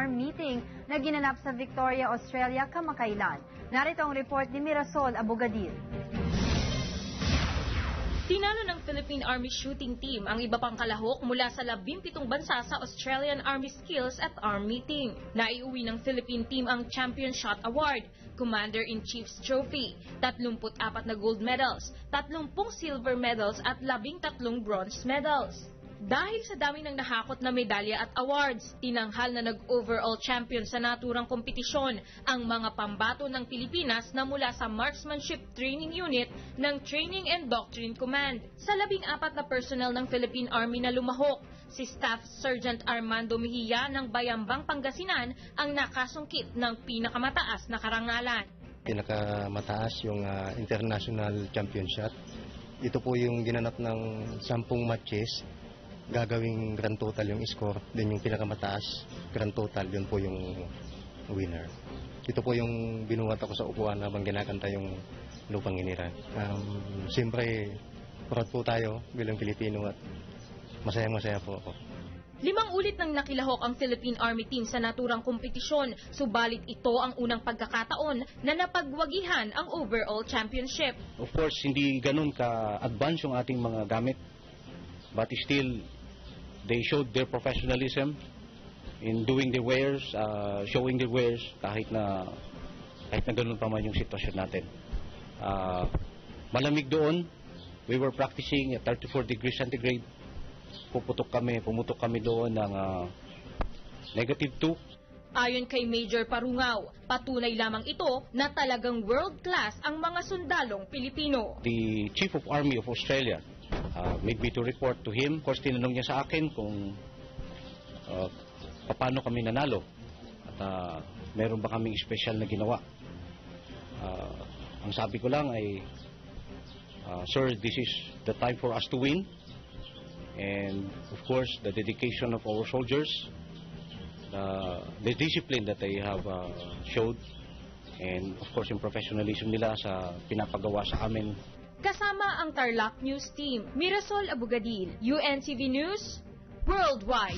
ARM meeting na ginanap sa Victoria, Australia kamakailan. Narito ang report ni Mirasol Abogadil. Tinalo ng Philippine Army Shooting Team ang iba pang kalahok mula sa 17 bansa sa Australian Army Skills at ARM meeting. Naiuwi ng Philippine Team ang Champion Shot Award, Commander-in-Chief's Trophy, 34 na gold medals, 30 silver medals at 13 bronze medals. Dahil sa dami ng nahakot na medalya at awards, tinanghal na nag-overall champion sa naturang kompetisyon ang mga pambato ng Pilipinas na mula sa Marksmanship Training Unit ng Training and Doctrine Command. Sa 14 na personnel ng Philippine Army na lumahok, si Staff Sergeant Armando Mejia ng Bayambang, Pangasinan ang nakasungkit ng pinakamataas na karangalan. Pinakamataas yung International Champion Shot. Ito po yung ginanap ng 10 matches. Gagawing grand total yung score, din yung pinakamataas grand total, yun po yung winner. Ito po yung binuhat ako sa upuan habang kinakanta yung Lupang Iniran. Siyempre, proud po tayo bilang Pilipino at masayang-masaya po ako. 5 ulit nang nakilahok ang Philippine Army Team sa naturang kompetisyon, subalit ito ang unang pagkakataon na napagwagihan ang overall championship. Of course, hindi ganun ka-advance yung ating mga gamit, but still, they showed their professionalism in doing their wares, showing their wares kahit na ganun pa man yung sitwasyon natin. Malamig doon, we were practicing at 34 degrees centigrade. Pumutok kami doon ng -2. Ayon kay Major Parungaw, patunay lamang ito na talagang world class ang mga sundalong Pilipino. The Chief of Army of Australia made me to report to him. Of course, tinanong niya sa akin kung paano kami nanalo at meron ba kaming special na ginawa. Ang sabi ko lang ay, sir, this is the time for us to win. And of course, the dedication of our soldiers, the discipline that they have showed, and of course, yung professionalism nila sa pinapagawa sa amin. Kasama ang Tarlac News Team, Mirasol Abogadil, UNTV News, Worldwide.